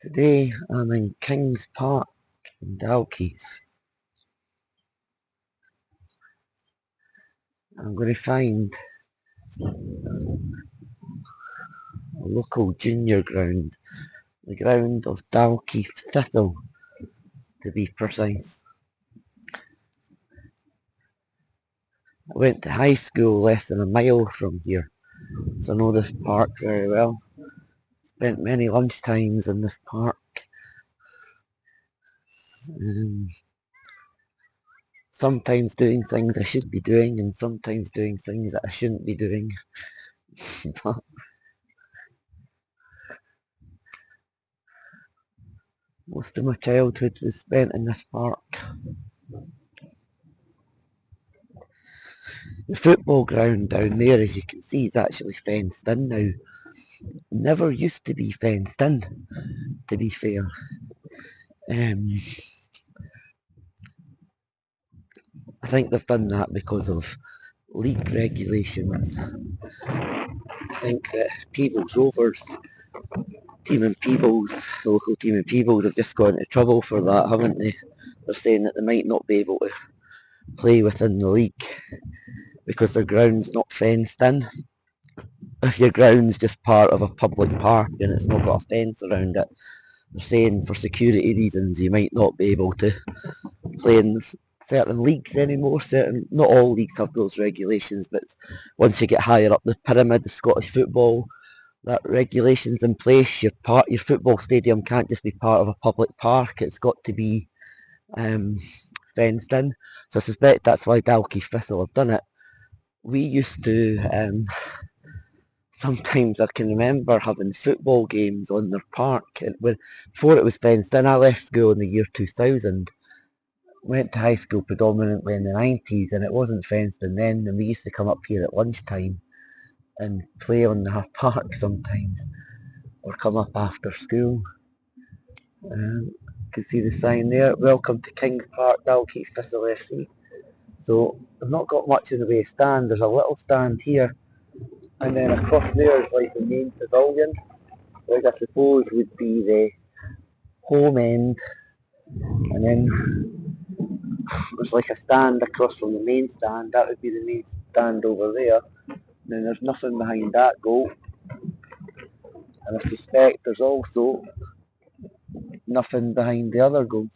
Today I'm in Kings Park in Dalkeith. I'm going to find a local junior ground, the ground of Dalkeith Thistle to be precise. I went to high school less than a mile from here, so I know this park very well. Spent many lunchtimes in this park. Um, Sometimes doing things I should be doing and sometimes doing things that I shouldn't be doing. But most of my childhood was spent in this park. The football ground down there, as you can see, is actually fenced in now. Never used to be fenced in, to be fair. Um, I think they've done that because of league regulations. I think that Peebles Rovers, the local team in Peebles, have just got into trouble for that, haven't they? They're saying that they might not be able to play within the league because their ground's not fenced in. If your ground's just part of a public park and it's not got a fence around it, they're saying for security reasons you might not be able to play in certain leagues anymore. Not all leagues have those regulations, but once you get higher up the pyramid, the Scottish football, that regulation's in place. Your football stadium can't just be part of a public park. It's got to be fenced in. So I suspect that's why Dalkeith Thistle have done it. We used to sometimes I can remember having football games on their park. Before it was fenced in, I left school in the year 2000. Went to high school predominantly in the 90s and it wasn't fenced in then, and we used to come up here at lunchtime and play on the park sometimes, or come up after school. You can see the sign there, welcome to Kings Park, Dalkeith Thistle FC. So I've not got much in the way of stand. There's a little stand here, and then across there is like the main pavilion, which I suppose would be the home end, and then there's like a stand across from the main stand. That would be the main stand over there. Then there's nothing behind that goal, and I suspect there's also nothing behind the other goal.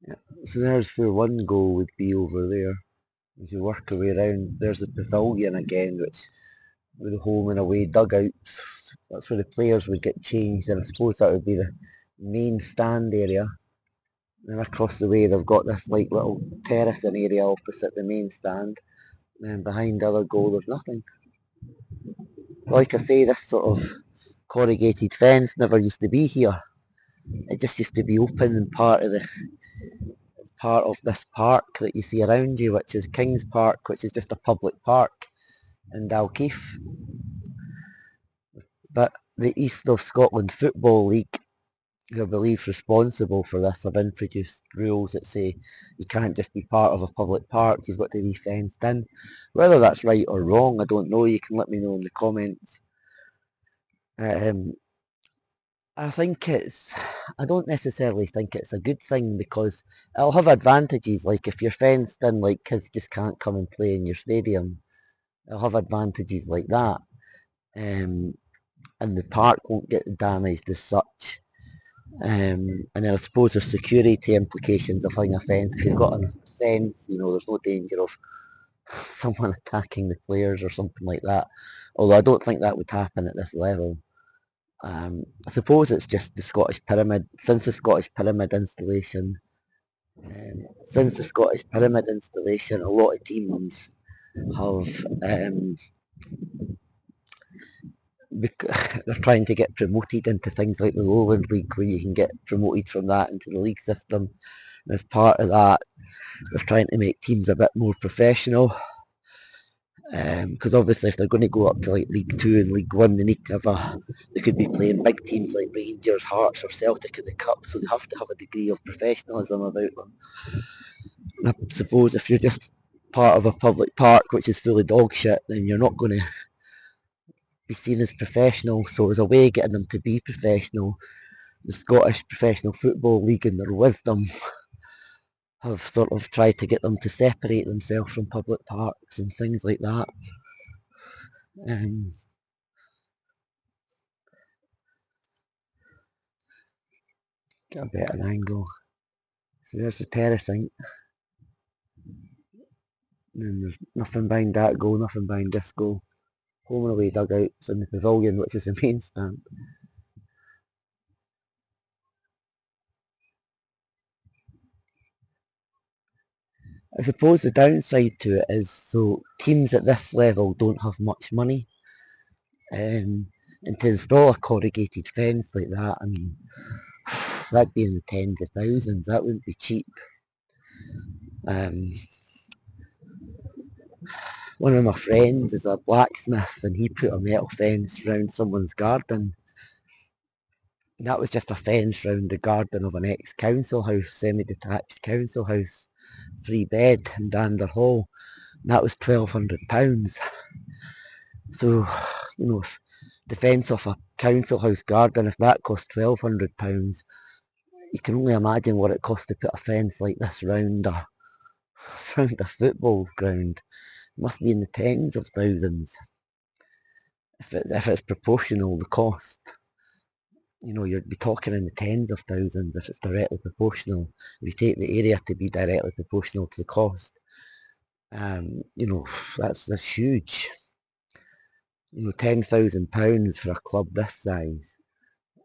Yeah. So there's where one goal would be over there. As you work your way around, there's the pavilion again, which with the home and away dugouts. That's where the players would get changed, and I suppose that would be the main stand area. Then across the way they've got this like little terracing area opposite the main stand. And behind the other goal there's nothing. Like I say, this sort of corrugated fence never used to be here. It just used to be open and part of this park that you see around you, which is Kings Park, which is just a public park in Dalkeith. But the East of Scotland Football League, who I believe is responsible for this, have introduced rules that say you can't just be part of a public park, you've got to be fenced in. Whether that's right or wrong, I don't know. You can let me know in the comments. I don't necessarily think it's a good thing because it'll have advantages. Like if you're fenced in, like kids just can't come and play in your stadium. It'll have advantages like that, and the park won't get damaged as such. And then I suppose there's security implications of having a fence. If you've got a fence, there's no danger of someone attacking the players or something like that. Although I don't think that would happen at this level. I suppose it's just the Scottish Pyramid. Since the Scottish Pyramid installation, a lot of teams have they're trying to get promoted into things like the Lowland League, where you can get promoted from that into the league system. And as part of that, they're trying to make teams a bit more professional. Because obviously, if they're going to go up to like League Two and League One, they could be playing big teams like Rangers, Hearts, or Celtic in the cup. So they have to have a degree of professionalism about them. I suppose if you're just part of a public park which is full of dog shit, then you're not going to be seen as professional. So as a way of getting them to be professional, the Scottish Professional Football League in their wisdom have sort of tried to get them to separate themselves from public parks and things like that. Um, get a better angle. So there's the terrace, I think. And then there's nothing behind that goal, nothing behind this goal. Home and away dugouts in the pavilion, which is the main stand. I suppose the downside to it is, so teams at this level don't have much money. And to install a corrugated fence like that, I mean, that'd be in the tens of thousands. That wouldn't be cheap. Um, One of my friends is a blacksmith, and he put a metal fence round someone's garden. And that was just a fence round the garden of an ex-council house, semi-detached council house, 3 bed in Dander Hall. And that was £1,200. So, the fence off a council house garden, if that cost £1,200, you can only imagine what it costs to put a fence like this round round a football ground. It must be in the tens of thousands. If it's proportional, the cost, you'd be talking in the tens of thousands if it's directly proportional. If you take the area to be directly proportional to the cost, that's huge. £10,000 for a club this size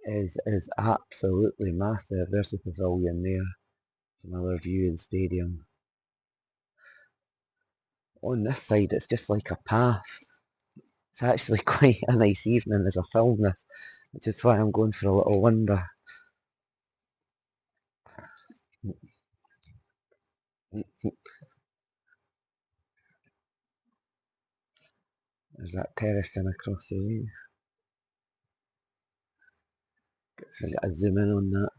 is absolutely massive. There's the pavilion there. Another view of the stadium. On this side, it's just like a path. It's actually quite a nice evening as I film this, which is why I'm going for a little wander. There's that terrace in across the way. So I got to zoom in on that.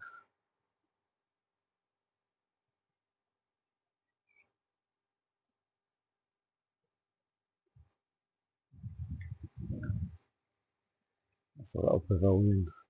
It's a little pavilion.